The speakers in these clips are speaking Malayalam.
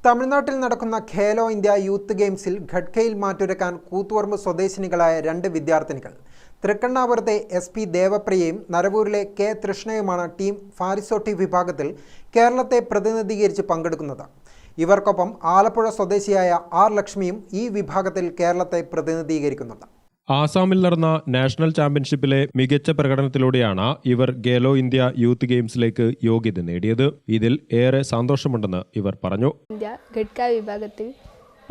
തമിഴ്നാട്ടിൽ നടക്കുന്ന ഖേലോ ഇന്ത്യ യൂത്ത് ഗെയിംസിൽ ഘട്കയിൽ മാറ്റുരക്കാൻ കൂത്തുപറമ്പ് സ്വദേശിനികളായ 2 വിദ്യാർത്ഥിനികൾ. തൃക്കണ്ണാപുരത്തെ SP ദേവപ്രിയയും നരവൂരിലെ K തൃഷ്ണയുമാണ് ടീം ഫാരിസോട്ടി വിഭാഗത്തിൽ കേരളത്തെ പ്രതിനിധീകരിച്ച് പങ്കെടുക്കുന്നത്. ഇവർക്കൊപ്പം ആലപ്പുഴ സ്വദേശിയായ R ലക്ഷ്മിയും ഈ വിഭാഗത്തിൽ കേരളത്തെ പ്രതിനിധീകരിക്കുന്നുണ്ട്. ആസാമിൽ നടന്ന നാഷണൽ ചാമ്പ്യൻഷിപ്പിലെ മികച്ച പ്രകടനത്തിലൂടെയാണ് ഇവർ ഖേലോ ഇന്ത്യ യൂത്ത് ഗെയിംസിലേക്ക് യോഗ്യത നേടിയത്. ഇതിൽ ഏറെ സന്തോഷമുണ്ടെന്ന് ഇവർ പറഞ്ഞു. ഇന്ത്യ ഘട്ക വിഭാഗത്തിൽ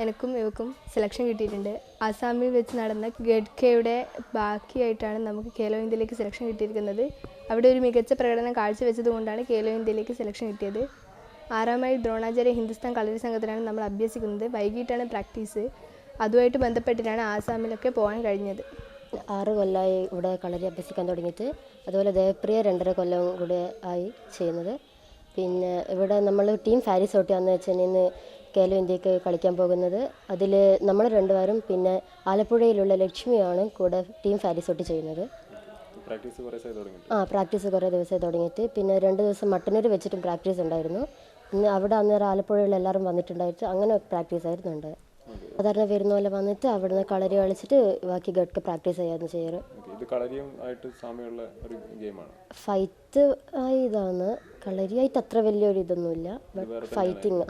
എനിക്കും ഇവക്കും സെലക്ഷൻ കിട്ടിയിട്ടുണ്ട്. ആസാമിൽ വെച്ച് നടന്ന ഘട്കയുടെ ബാക്കിയായിട്ടാണ് നമുക്ക് ഖേലോ ഇന്ത്യയിലേക്ക് സെലക്ഷൻ കിട്ടിയിരിക്കുന്നത്. അവിടെ ഒരു മികച്ച പ്രകടനം കാഴ്ചവെച്ചതുകൊണ്ടാണ് ഖേലോ ഇന്ത്യയിലേക്ക് സെലക്ഷൻ കിട്ടിയത്. 6ാം മൈൽ ദ്രോണാചാര്യ ഹിന്ദുസ്ഥാൻ കളരി സംഘത്തിലാണ് നമ്മൾ അഭ്യസിക്കുന്നത്. വൈകിട്ടാണ് പ്രാക്ടീസ്. അതുമായിട്ട് ബന്ധപ്പെട്ടിട്ടാണ് ആസാമിലൊക്കെ പോകാൻ കഴിഞ്ഞത്. 6 കൊല്ലമായി ഇവിടെ കളരി അഭ്യസിക്കാൻ തുടങ്ങിയിട്ട്. അതുപോലെ ദേവപ്രിയ 2.5 കൊല്ലം കൂടെ ആയി ചെയ്യുന്നത്. പിന്നെ ഇവിടെ നമ്മൾ ടീം ഫാരിസോട്ടിയാണെന്ന് വെച്ചാൽ ഇന്ന് ഖേലോ ഇന്ത്യക്ക് കളിക്കാൻ പോകുന്നത്. അതിൽ നമ്മൾ 2 പേരും പിന്നെ ആലപ്പുഴയിലുള്ള ലക്ഷ്മിയാണ് കൂടെ ടീം ഫാരിസോട്ടി ചെയ്യുന്നത്. പ്രാക്ടീസ് കുറേ ദിവസമായി തുടങ്ങിയിട്ട്. പിന്നെ 2 ദിവസം മട്ടന്നൂർ വെച്ചിട്ടും പ്രാക്ടീസ് ഉണ്ടായിരുന്നു. പിന്നെ അവിടെ അന്നേരം ആലപ്പുഴയിൽ എല്ലാവരും വന്നിട്ടുണ്ടായിട്ട് അങ്ങനെ പ്രാക്ടീസ് ആയിരുന്നുണ്ട്. സാധാരണ വരുന്ന പോലെ വന്നിട്ട് അവിടുന്ന് കളരി കളിച്ചിട്ട് ബാക്കി ഘട്ക പ്രാക്ടീസ് ചെയ്യാന്ന് ചെയ്യാറ്. ഫൈറ്റ് ആയി ഇതാണ്. കളരിയായിട്ട് അത്ര വലിയൊരു ഇതൊന്നുമില്ല. ബട്ട് ഫൈറ്റിങ്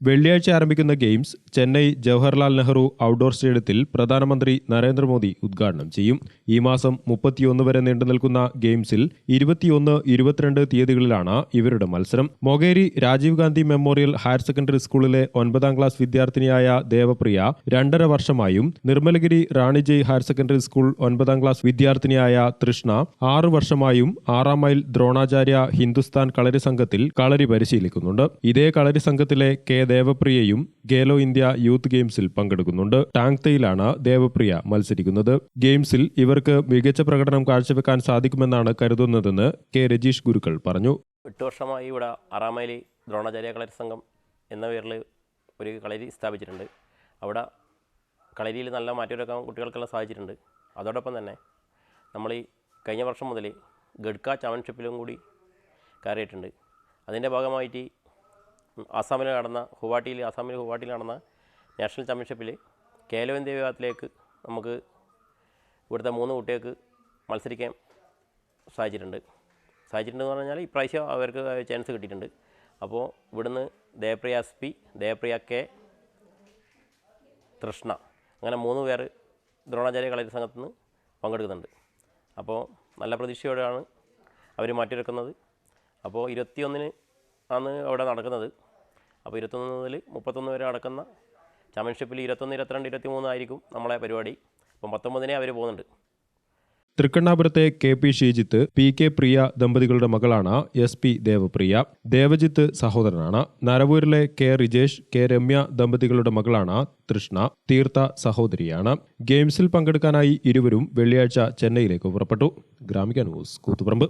വെള്ളിയാഴ്ച ആരംഭിക്കുന്ന ഗെയിംസ് ചെന്നൈ ജവഹർലാൽ നെഹ്റു ഔട്ട്ഡോർ സ്റ്റേഡിയത്തിൽ പ്രധാനമന്ത്രി നരേന്ദ്രമോദി ഉദ്ഘാടനം ചെയ്യും. ഈ മാസം 31 വരെ നീണ്ടുനിൽക്കുന്ന ഗെയിംസിൽ 21, 22 തീയതികളിലാണ് ഇവരുടെ മത്സരം. Mokeri Rajiv Gandhi memorial higher secondary സ്കൂളിലെ 9ാം ക്ലാസ് വിദ്യാർത്ഥിനിയായ ദേവപ്രിയ 2.5 വർഷമായും Nirmalagiri Ranijai higher secondary school 9ാം ക്ലാസ് വിദ്യാർത്ഥിനിയായ തൃഷ്ണ 6 വർഷമായും 6ാം മൈൽ ദ്രോണാചാര്യ ഹിന്ദുസ്ഥാൻ കളരി സംഘത്തിൽ കളരി പരിശീലിക്കുന്നുണ്ട്. ഇതേ കളരി സംഘത്തിലെ K ദേവപ്രിയയും ഖേലോ ഇന്ത്യ യൂത്ത് ഗെയിംസിൽ പങ്കെടുക്കുന്നുണ്ട്. ടാങ്തയിലാണ് ദേവപ്രിയ മത്സരിക്കുന്നത്. ഗെയിംസിൽ ഇവർക്ക് മികച്ച പ്രകടനം കാഴ്ചവെക്കാൻ സാധിക്കുമെന്നാണ് കരുതുന്നതെന്ന് K രജീഷ് ഗുരുക്കൾ പറഞ്ഞു. 8 വർഷമായി ഇവിടെ 6ാം മൈൽ ദ്രോണാചാര്യ കളരി സംഘം എന്ന പേരിൽ ഒരു കളരി സ്ഥാപിച്ചിട്ടുണ്ട്. അവിടെ കളരിയിൽ നല്ല മാറ്റമൊരുക്കാൻ കുട്ടികൾക്കെല്ലാം സാധിച്ചിട്ടുണ്ട്. അതോടൊപ്പം തന്നെ നമ്മൾ ഈ കഴിഞ്ഞ വർഷം മുതൽ ഘട്ക ചാമ്പ്യൻഷിപ്പിലും കൂടി കയറിയിട്ടുണ്ട്. അതിൻ്റെ ഭാഗമായിട്ട് ആസാമിൽ നടന്ന ഗുവാഹട്ടിയിൽ നടന്ന നാഷണൽ ചാമ്പ്യൻഷിപ്പിൽ ഖേലോ ഇന്ത്യ വിഭാഗത്തിലേക്ക് നമുക്ക് ഇവിടുത്തെ 3 കുട്ടികൾക്ക് മത്സരിക്കാൻ സാധിച്ചിട്ടുണ്ടെന്ന് പറഞ്ഞാൽ ഇപ്രാവശ്യം അവർക്ക് ചാൻസ് കിട്ടിയിട്ടുണ്ട്. അപ്പോൾ ഇവിടുന്ന് ദേവപ്രിയ SP, ദേവപ്രിയ K, തൃഷ്ണ അങ്ങനെ 3 പേർ ദ്രോണാചാര്യ കളരി സംഘത്തിൽ നിന്ന് പങ്കെടുക്കുന്നുണ്ട്. അപ്പോൾ നല്ല പ്രതീക്ഷയോടെയാണ് അവർ മാറ്റിവെക്കുന്നത്. അപ്പോൾ 21 ആണ് അവിടെ നടക്കുന്നത്. അപ്പോൾ 21 മുതൽ 31 വരെ നടക്കുന്ന ചാമ്പ്യൻഷിപ്പിൽ 21, 22, 23 ആയിരിക്കും നമ്മളെ പരിപാടി. അപ്പം 19 അവർ പോകുന്നുണ്ട്. തൃക്കണ്ണാപുരത്തെ KP ഷീജിത്ത്, PK പ്രിയ ദമ്പതികളുടെ മകളാണ് SP ദേവപ്രിയ. ദേവജിത്ത് സഹോദരനാണ്. നരവൂരിലെ K റിജേഷ്, K രമ്യ ദമ്പതികളുടെ മകളാണ് തൃഷ്ണ. തീർത്ഥ സഹോദരിയാണ്. ഗെയിംസിൽ പങ്കെടുക്കാനായി ഇരുവരും വെള്ളിയാഴ്ച ചെന്നൈയിലേക്ക് പുറപ്പെട്ടു. ഗ്രാമിക ന്യൂസ്, കൂത്തുപറമ്പ്.